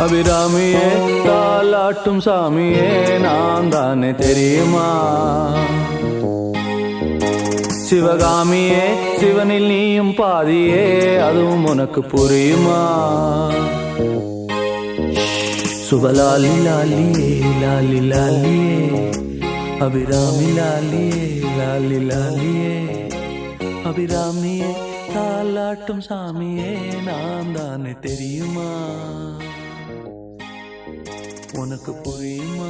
அபிராமியே தாலாட்டும் சாமியே நான் தானே தெரியுமா? சிவகாமியே சிவனில் நீயும் பாதியே அதுவும் உனக்கு புரியுமா? சுபலாலி லாலியே லாலி லாலியே அபிராமி லாலியே லாலி லாலியே அபிராமியே தாலாட்டும் சாமியே நான் தானே தெரியுமா? உனக்கு புரியுமா?